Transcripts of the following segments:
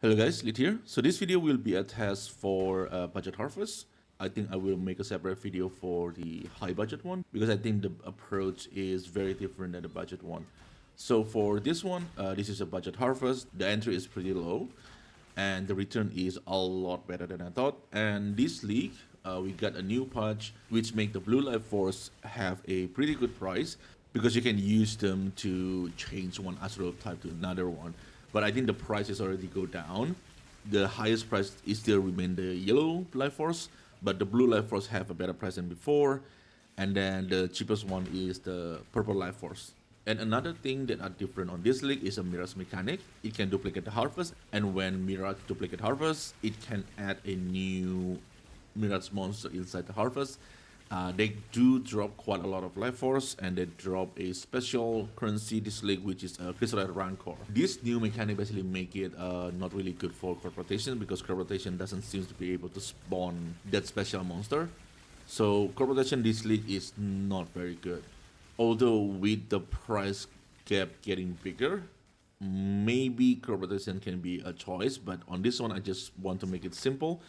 Hello guys, Lit here. So this video will be a test for budget harvest. I think I will make a separate video for the high budget one because I think the approach is very different than the budget one. So for this one, this is a budget harvest. The entry is pretty low and the return is a lot better than I thought. And this league, we got a new patch which make the blue life force have a pretty good price because you can use them to change one Astrolabe type to another one. But I think the prices already go down. The highest price is still remain the yellow life force, but the blue life force have a better price than before. And then the cheapest one is the purple life force. And another thing that are different on this league is a Mirage mechanic. It can duplicate the harvest, and when Mirage duplicate harvest, it can add a new Mirage monster inside the harvest. They do drop quite a lot of life force, and they drop a special currency this league, which is a crystallite rancor. This new mechanic basically make it not really good for crop rotation because crop rotation doesn't seem to be able to spawn that special monster. So crop rotation this league is not very good. Although with the price gap getting bigger, maybe crop rotation can be a choice, but on this one I just want to make it simple.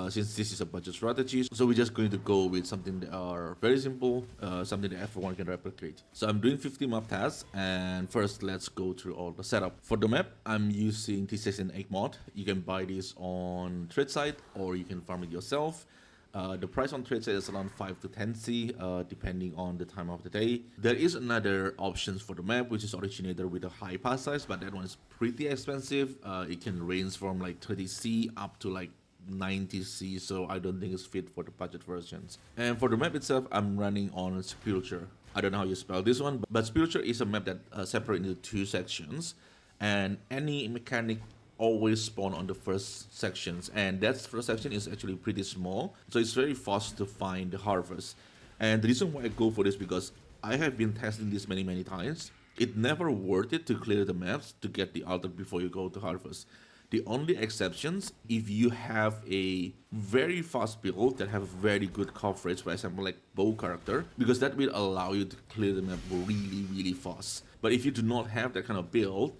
Since this is a budget strategy, so we're just going to go with something that are very simple, something that everyone can replicate. So I'm doing 50 map tasks, and first let's go through all the setup. For the map, I'm using T6 and 8 mod. You can buy this on trade site or you can farm it yourself. The price on trade site is around 5 to 10C, depending on the time of the day. There is another options for the map, which is originator with a high pass size, but that one is pretty expensive. It can range from like 30C up to like 90C, so I don't think it's fit for the budget versions. And for the map itself, I'm running on Spiritual. I don't know how you spell this one, but Spiritual is a map that separates into two sections, and any mechanic always spawn on the first sections, and that first section is actually pretty small, so it's very fast to find the harvest. And the reason why I go for this because I have been testing this many times. It never worth it to clear the maps to get the altar before you go to harvest. The only exceptions, if you have a very fast build that have very good coverage, for example like bow character, because that will allow you to clear the map really fast. But if you do not have that kind of build,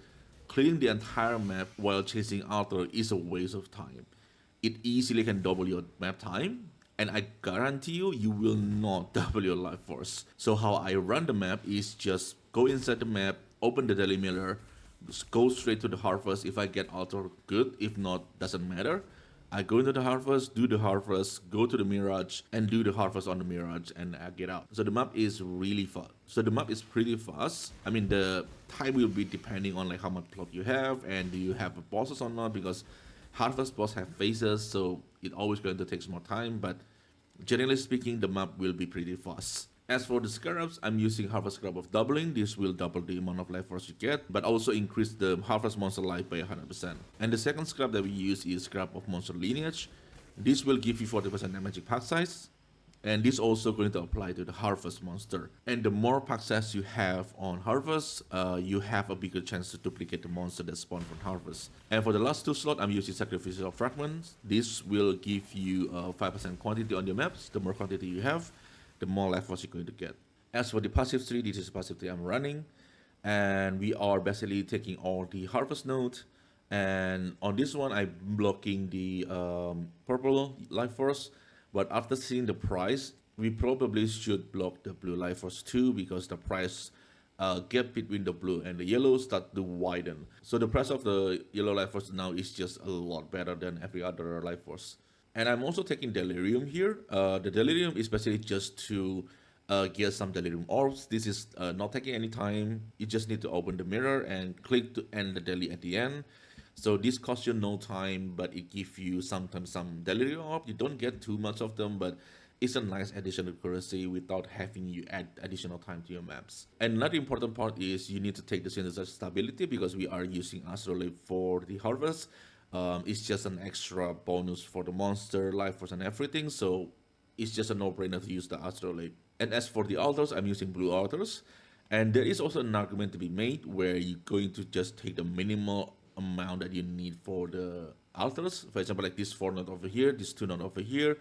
clearing the entire map while chasing altar is a waste of time. It easily can double your map time, and I guarantee you, you will not double your life force. So how I run the map is just go inside the map, open the daily miller, go straight to the harvest. If I get altar, good. If not, doesn't matter. I go into the harvest, do the harvest, go to the Mirage, and do the harvest on the Mirage, and I get out. So the map is really fast. So the map is pretty fast. I mean, the time will be depending on like how much plot you have, and do you have bosses or not, because harvest boss have phases, so it always going to take more time, but generally speaking, the map will be pretty fast. As for the scarabs, I'm using Harvest Scrap of Doubling. This will double the amount of life force you get, but also increase the Harvest Monster life by 100%. And the second scrap that we use is Scrap of Monster Lineage. This will give you 40% magic pack size, and this also going to apply to the Harvest Monster. And the more pack size you have on Harvest, you have a bigger chance to duplicate the monster that spawn from Harvest. And for the last two slot, I'm using Sacrificial Fragments. This will give you 5% quantity on your maps. The more quantity you have, the more life force you're going to get. As for the passive tree, this is passive tree I'm running, and we are basically taking all the harvest nodes. And on this one, I'm blocking the purple life force, but after seeing the price, we probably should block the blue life force too, because the price gap between the blue and the yellow start to widen. So the price of the yellow life force now is just a lot better than every other life force. And I'm also taking Delirium here. The Delirium is basically just to get some Delirium orbs. This is not taking any time. You just need to open the mirror and click to end the daily at the end. So this costs you no time, but it gives you sometimes some Delirium orb. You don't get too much of them, but it's a nice addition to currency without having you add additional time to your maps. And another important part is you need to take the synthesizer stability because we are using Astrolabe for the harvest. It's just an extra bonus for the monster, life force, and everything, so it's just a no-brainer to use the Astrolabe. And as for the altars, I'm using blue altars, and there is also an argument to be made where you're going to just take the minimal amount that you need for the altars. For example, like this 4 node over here, this 2 node over here.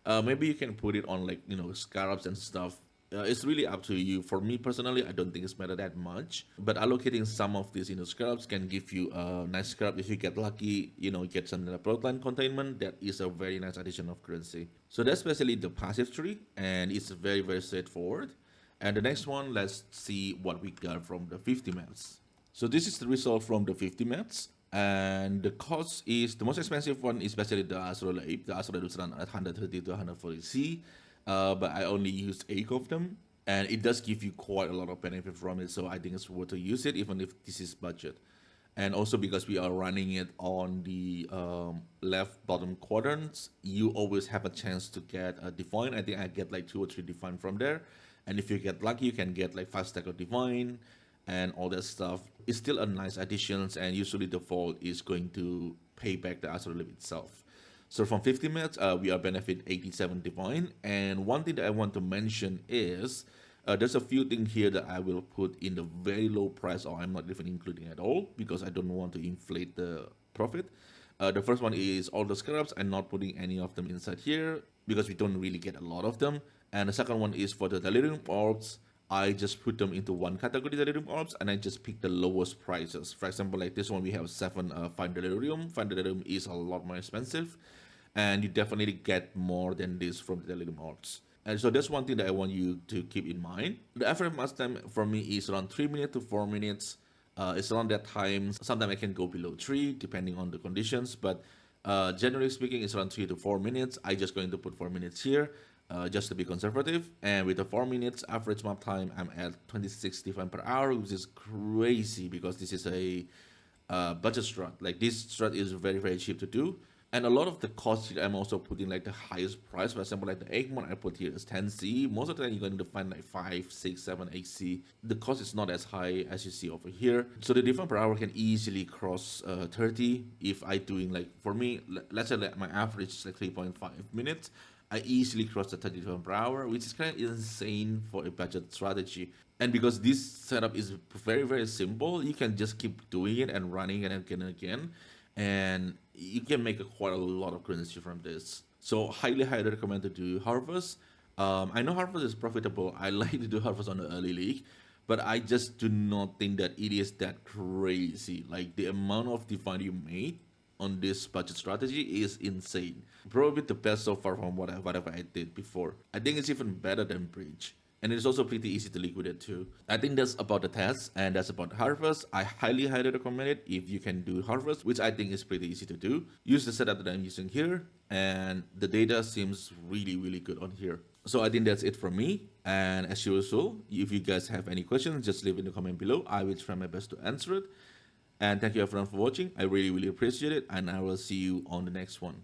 Maybe you can put it on like, scarabs and stuff It's really up to you. For me personally, I don't think it's matter that much. But allocating some of these into scraps can give you a nice scrap if you get lucky. Get some plot line containment. That is a very nice addition of currency. So that's basically the passive tree, and it's very very straightforward. And the next one, let's see what we got from the 50 maps. So this is the result from the 50 maps. And the cost is the most expensive one is basically the Astrolabe. The Astrolabe is around 130 to 140 C, but I only used 8 of them, and it does give you quite a lot of benefit from it. So I think it's worth to use it, even if this is budget. And also because we are running it on the left bottom quadrants, you always have a chance to get a divine. I think I get like 2 or 3 divine from there, and if you get lucky, you can get like 5 stack of divine and all that stuff. It's still a nice additions, and usually the vaal is going to pay back the Astrolabe itself. So from 50 minutes, we are benefit 87 divine. And one thing that I want to mention is there's a few things here that I will put in the very low price, or I'm not even including at all, because I don't want to inflate the profit. The first one is all the scraps. I'm not putting any of them inside here because we don't really get a lot of them. And the second one is for the delirium orbs. I just put them into one category, delirium orbs, and I just pick the lowest prices. For example, like this one, we have 7 fine delirium. Fine delirium is a lot more expensive, and you definitely get more than this from the delirium orbs. And so that's one thing that I want you to keep in mind. The average match time for me is around 3 minutes to 4 minutes. It's around that time. Sometimes I can go below 3 depending on the conditions, but generally speaking, it's around 3 to 4 minutes. I just going to put 4 minutes here. Just to be conservative, and with the 4 minutes average map time, I'm at 26 defense per hour, which is crazy because this is a budget strat. Like this strat is very very cheap to do, and a lot of the costs here I'm also putting like the highest price. For example, like the egg one I put here is 10C. Most of the time you're going to find like 5, 6, 7, 8C. The cost is not as high as you see over here. So the defense per hour can easily cross 30 if I doing like, for me, let's say like my average is like 3.5 minutes. I easily cross the 30 per hour, which is kind of insane for a budget strategy. And because this setup is very, very simple, you can just keep doing it and running it again and again. And you can make quite a lot of currency from this. So highly, highly recommend to do Harvest. I know Harvest is profitable. I like to do Harvest on the early league, but I just do not think that it is that crazy. Like the amount of divine you made on this budget strategy is insane. Probably the best so far from whatever I did before. I think it's even better than Bridge. And it's also pretty easy to liquidate too. I think that's about the test, and that's about Harvest. I highly, highly recommend it if you can do Harvest, which I think is pretty easy to do. Use the setup that I'm using here, and the data seems really, really good on here. So I think that's it from me. And as usual, if you guys have any questions, just leave in the comment below. I will try my best to answer it. And thank you everyone for watching. I really, really appreciate it. And I will see you on the next one.